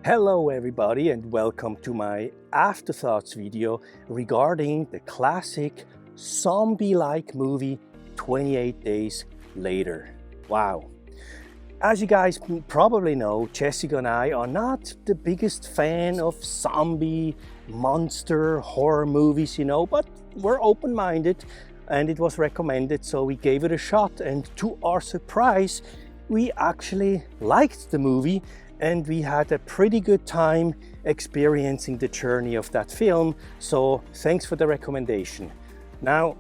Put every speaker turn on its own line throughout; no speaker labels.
Hello everybody and welcome to my Afterthoughts video regarding the classic zombie-like movie 28 Days Later. Wow. As you guys probably know, Jessica and I are not the biggest fan of zombie, monster, horror movies, but we're open-minded and it was recommended, so we gave it a shot, and to our surprise, we actually liked the movie. And we had a pretty good time experiencing the journey of that film. So thanks for the recommendation. Now,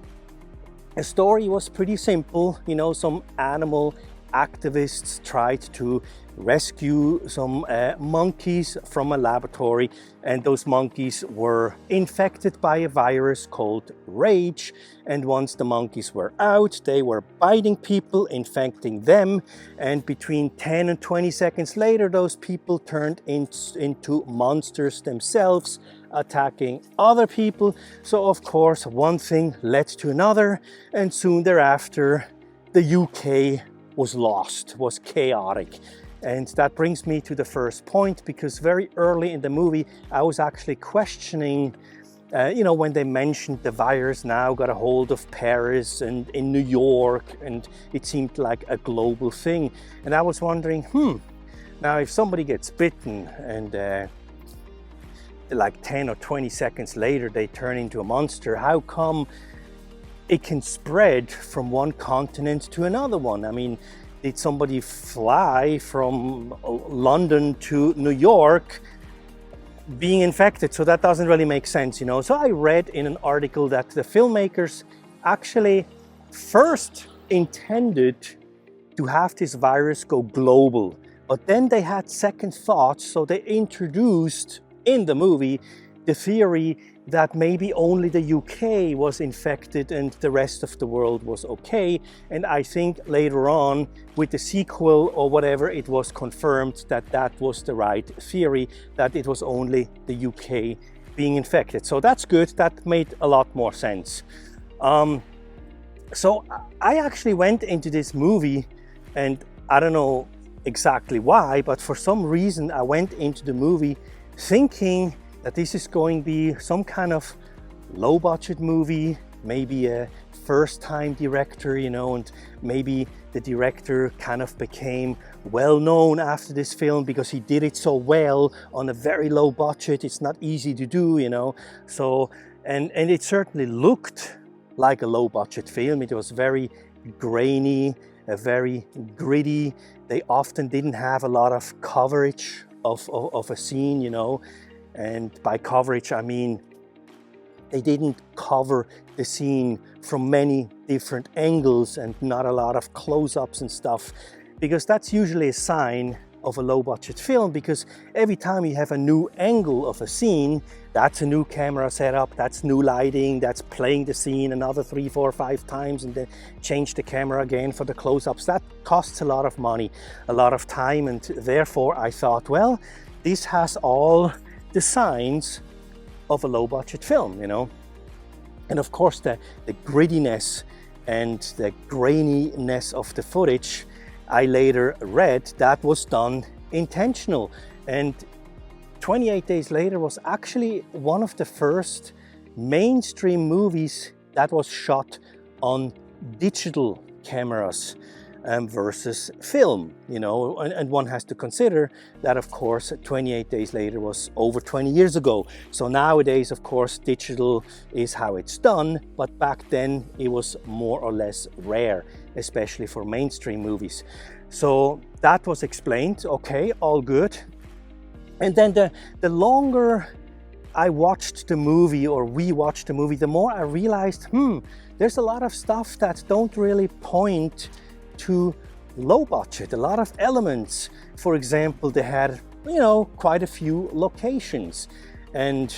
the story was pretty simple. Some animal activists tried to rescue some monkeys from a laboratory, and those monkeys were infected by a virus called Rage. And once the monkeys were out, they were biting people, infecting them, and between 10 and 20 seconds later, those people turned into monsters themselves, attacking other people. So of course, one thing led to another, and soon thereafter, the UK was lost, was chaotic. And that brings me to the first point, because very early in the movie, I was actually questioning, when they mentioned the virus now got a hold of Paris and in New York, and it seemed like a global thing. And I was wondering, now if somebody gets bitten and like 10 or 20 seconds later, they turn into a monster, how come it can spread from one continent to another one? I mean, did somebody fly from London to New York being infected? So that doesn't really make sense, So I read in an article that the filmmakers actually first intended to have this virus go global, but then they had second thoughts, so they introduced in the movie the theory that maybe only the UK was infected and the rest of the world was okay. And I think later on with the sequel or whatever, it was confirmed that that was the right theory, that it was only the UK being infected. So that's good. That made a lot more sense. So I actually went into this movie, and I don't know exactly why, but for some reason I went into the movie thinking that this is going to be some kind of low budget movie, maybe a first time director, and maybe the director kind of became well known after this film because he did it so well on a very low budget. It's not easy to do, So, and it certainly looked like a low budget film. It was very grainy, very gritty. They often didn't have a lot of coverage of a scene, And by coverage, I mean, they didn't cover the scene from many different angles and not a lot of close-ups and stuff, because that's usually a sign of a low-budget film, because every time you have a new angle of a scene, that's a new camera setup, that's new lighting, that's playing the scene another 3, 4, 5 times and then change the camera again for the close-ups. That costs a lot of money, a lot of time, and therefore I thought, well, this has all the signs of a low-budget film, And of course, the grittiness and the graininess of the footage, I later read that was done intentional. And 28 Days Later was actually one of the first mainstream movies that was shot on digital cameras versus film, and one has to consider that, of course, 28 Days Later was over 20 years ago. So nowadays, of course, digital is how it's done, but back then it was more or less rare, especially for mainstream movies. So that was explained, okay, all good. And then the longer I watched the movie, or we watched the movie, the more I realized, there's a lot of stuff that don't really point to low budget, a lot of elements. For example, they had, quite a few locations. And,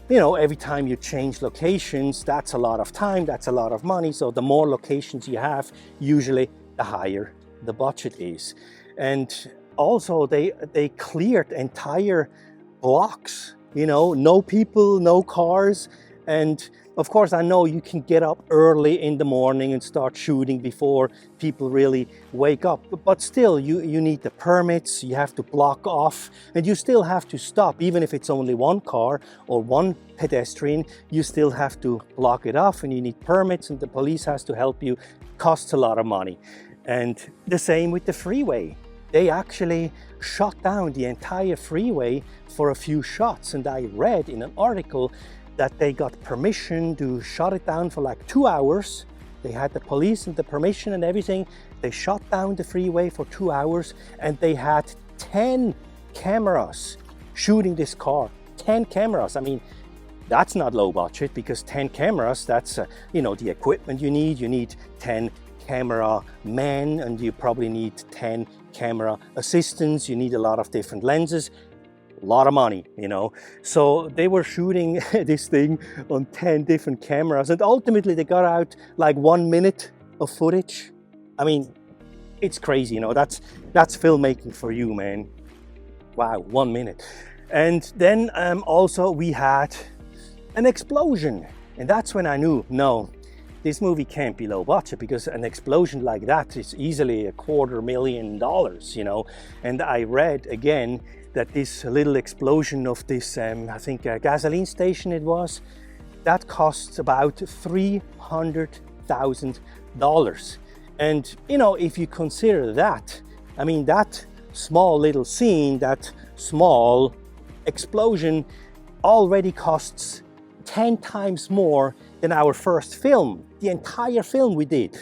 every time you change locations, that's a lot of time, that's a lot of money. So the more locations you have, usually the higher the budget is. And also they cleared entire blocks, no people, no cars. And Of course, I know you can get up early in the morning and start shooting before people really wake up, but still you need the permits, you have to block off, and you still have to stop. Even if it's only one car or one pedestrian, you still have to block it off, and you need permits, and the police has to help you. Costs a lot of money. And the same with the freeway. They actually shut down the entire freeway for a few shots, and I read in an article that they got permission to shut it down for like 2 hours. They had the police and the permission and everything. They shut down the freeway for 2 hours, and they had 10 cameras shooting this car. 10 cameras. I mean, that's not low budget, because 10 cameras, that's you know, the equipment you need. You need 10 camera men, and you probably need 10 camera assistants. You need a lot of different lenses, a lot of money, you know. So they were shooting this thing on 10 different cameras, and ultimately they got out like 1 minute of footage. I mean, it's crazy, you know. That's filmmaking for you, man. Wow, 1 minute. And then also we had an explosion, and that's when I knew, no, this movie can't be low budget, because an explosion like that is easily $250,000, you know. And I read again that this little explosion of this, I think a gasoline station it was, that costs about $300,000. And, you know, if you consider that, I mean, that small little scene, that small explosion already costs 10 times more than our first film, the entire film we did.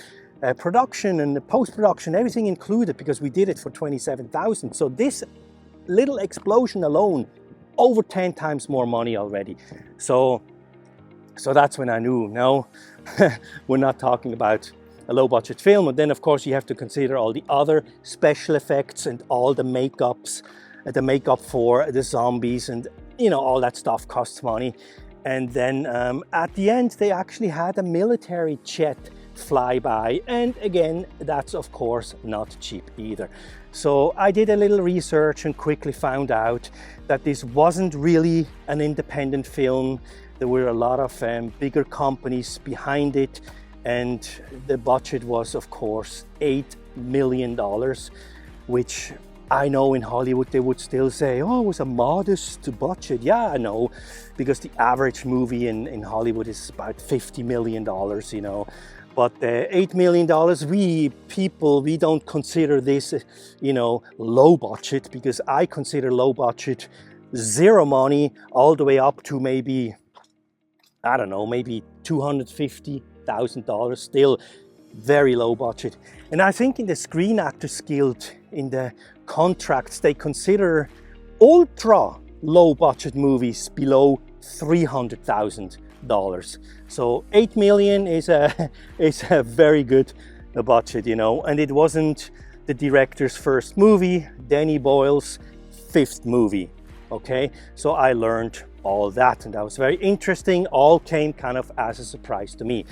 Production and the post-production, everything included, because we did it for $27,000. So this little explosion alone, over 10 times more money already. So that's when I knew, no, we're not talking about a low-budget film. And then, of course, you have to consider all the other special effects and all the makeups, the makeup for the zombies, and, you know, all that stuff costs money. And then at the end, they actually had a military jet fly by. And again, that's of course not cheap either. So I did a little research and quickly found out that this wasn't really an independent film. There were a lot of bigger companies behind it. And the budget was, of course, $8 million, which I know in Hollywood they would still say, oh, it was a modest budget. Yeah, I know, because the average movie in Hollywood is about $50 million, you know. But $8 million, we don't consider this, you know, low budget, because I consider low budget zero money all the way up to maybe, I don't know, maybe $250,000, still very low budget. And I think in the Screen Actors Guild, in the contracts, they consider ultra low budget movies below $300,000. So 8 million is a very good budget, you know. And it wasn't the director's first movie, Danny Boyle's 5th movie. Okay, so I learned all that, and that was very interesting. All came kind of as a surprise to me.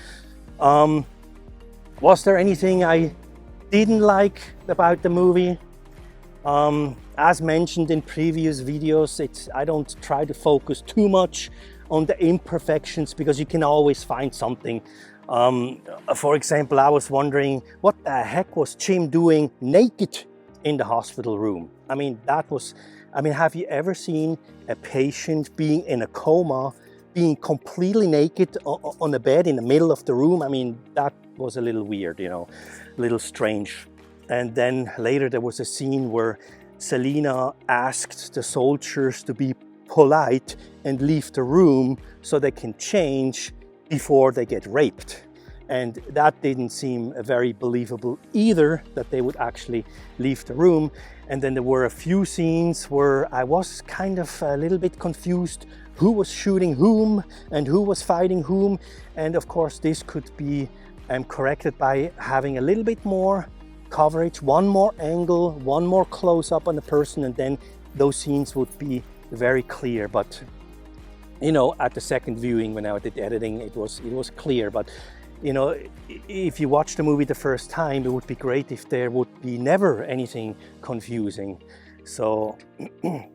Was there anything I didn't like about the movie? As mentioned in previous videos, I don't try to focus too much on the imperfections, because you can always find something. For example, I was wondering, what the heck was Jim doing naked in the hospital room? I mean, have you ever seen a patient being in a coma, being completely naked on a bed in the middle of the room? I mean, that was a little weird, you know, a little strange. And then later there was a scene where Selena asked the soldiers to be polite and leave the room so they can change before they get raped. And that didn't seem very believable either, that they would actually leave the room. And then there were a few scenes where I was kind of a little bit confused who was shooting whom and who was fighting whom. And of course this could be corrected by having a little bit more coverage, one more angle, one more close-up on the person, and then those scenes would be very clear. But you know, at the second viewing, when I did editing, it was clear. But you know, if you watch the movie the first time, it would be great if there would be never anything confusing. So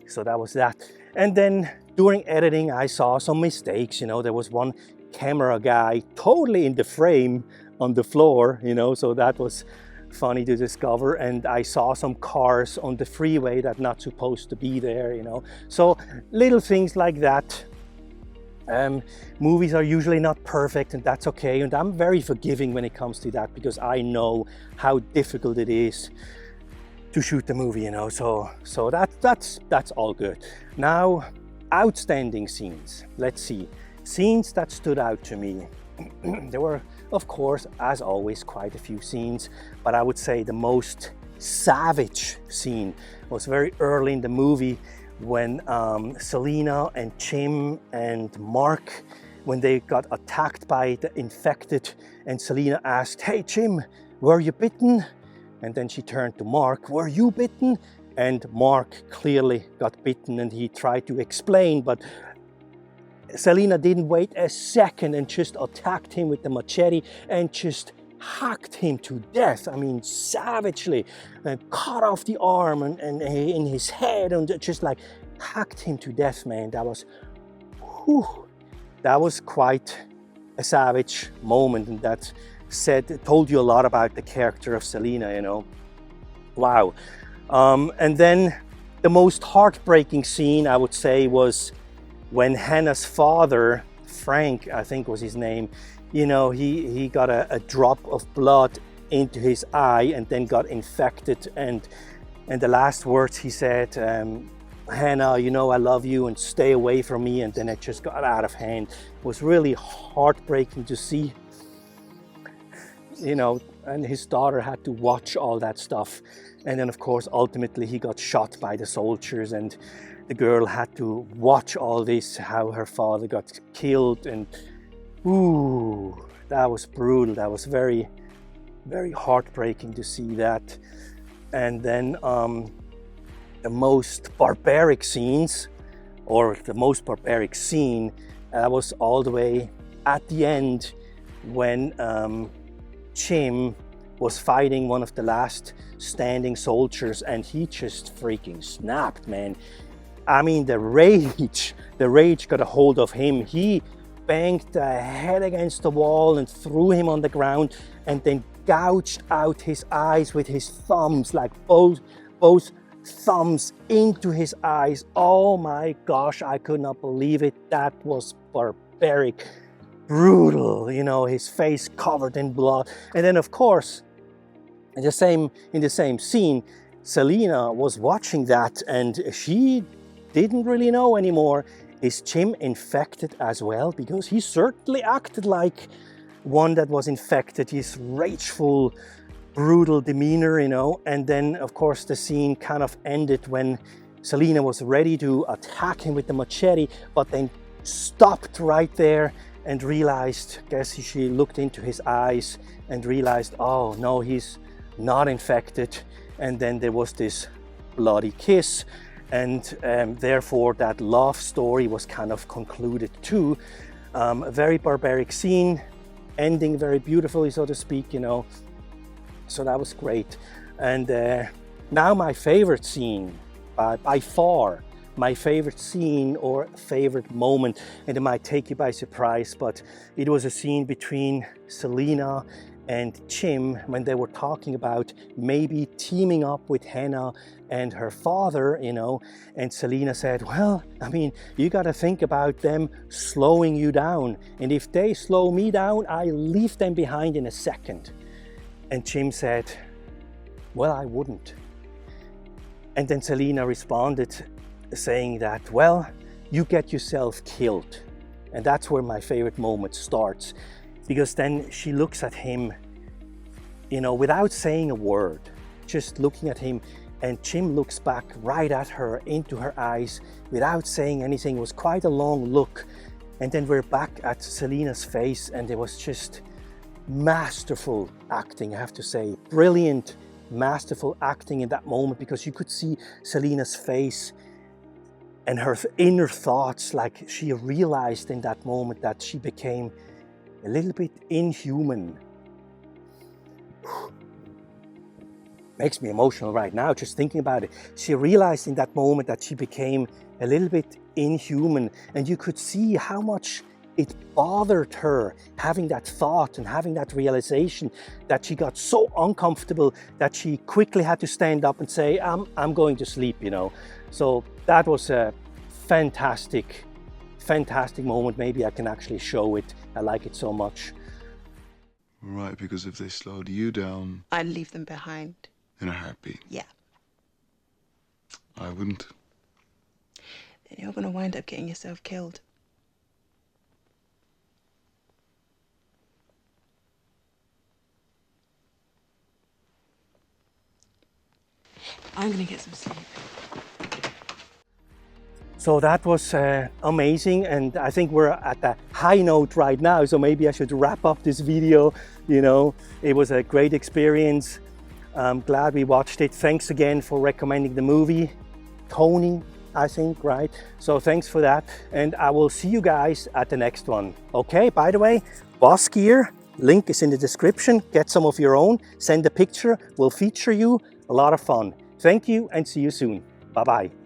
so that was that. And then during editing, I saw some mistakes. You know, there was one camera guy totally in the frame on the floor, you know, so that was funny to discover. And I saw some cars on the freeway that not supposed to be there, you know, so little things like that. Movies are usually not perfect, and that's okay, and I'm very forgiving when it comes to that, because I know how difficult it is to shoot the movie, you know, so that's all good. Now, outstanding scenes. Let's see, scenes that stood out to me. There were, of course, as always, quite a few scenes, but I would say the most savage scene was very early in the movie, when Selena and Jim and Mark, when they got attacked by the infected, and Selena asked, "Hey Jim, were you bitten?" And then she turned to Mark, "Were you bitten?" And Mark clearly got bitten, and he tried to explain, but Selena didn't wait a second and just attacked him with the machete and just hacked him to death. I mean, savagely, and cut off the arm and in his head, and just like hacked him to death, man. That was, whew, that was quite a savage moment, and that told you a lot about the character of Selena, you know. Wow. And then the most heartbreaking scene, I would say, was when Hannah's father, Frank, I think was his name, you know, he got a drop of blood into his eye and then got infected, and the last words he said, "Hannah, you know I love you and stay away from me," and then it just got out of hand. It was really heartbreaking to see, you know, and his daughter had to watch all that stuff. And then of course ultimately he got shot by the soldiers, and the girl had to watch all this, how her father got killed, and ooh, that was brutal. That was very, very heartbreaking to see that. And then the most barbaric scenes, or the most barbaric scene, was all the way at the end, when Jim was fighting one of the last standing soldiers, and he just freaking snapped, man. I mean, the rage got a hold of him. He banged the head against the wall and threw him on the ground, and then gouged out his eyes with his thumbs, like both thumbs into his eyes. Oh my gosh, I could not believe it. That was barbaric, brutal, you know, his face covered in blood. And then of course, in the same scene, Selena was watching that, and she didn't really know anymore, is Jim infected as well? Because he certainly acted like one that was infected, his rageful, brutal demeanor, you know. And then of course the scene kind of ended when Selena was ready to attack him with the machete, but then stopped right there and realized, she looked into his eyes and realized, oh no, he's not infected. And then there was this bloody kiss, and therefore that love story was kind of concluded too. A very barbaric scene, ending very beautifully, so to speak, you know. So that was great. And now my favorite scene, by far, my favorite scene or favorite moment, and it might take you by surprise, but it was a scene between Selena and Jim when they were talking about maybe teaming up with Hannah and her father, you know. And Selena said, well, I mean, you got to think about them slowing you down, and if they slow me down, I leave them behind in a second. And Jim said, well, I wouldn't. And then Selena responded saying that, well, you get yourself killed. And that's where my favorite moment starts, because then she looks at him, you know, without saying a word, just looking at him, and Jim looks back right at her, into her eyes, without saying anything. It was quite a long look. And then we're back at Selena's face, and it was just masterful acting, I have to say. Brilliant, masterful acting in that moment, because you could see Selena's face and her inner thoughts, like she realized in that moment that she became a little bit inhuman. Makes me emotional right now just thinking about it. She realized in that moment that she became a little bit inhuman, and you could see how much it bothered her having that thought and having that realization that she got so uncomfortable that she quickly had to stand up and say, I'm going to sleep, you know. So that was a fantastic moment. Maybe I can actually show it. I like it so much.
Right, because if they slowed you down...
I'd leave them behind.
In a heartbeat?
Yeah.
I wouldn't.
Then you're gonna wind up getting yourself killed. I'm gonna get some sleep.
So that was amazing, and I think we're at the high note right now, so maybe I should wrap up this video. You know, it was a great experience. I'm glad we watched it. Thanks again for recommending the movie. Tony, I think, right? So thanks for that, and I will see you guys at the next one. Okay, by the way, Boss Gear, link is in the description. Get some of your own, send a picture, we'll feature you. A lot of fun. Thank you and see you soon. Bye-bye.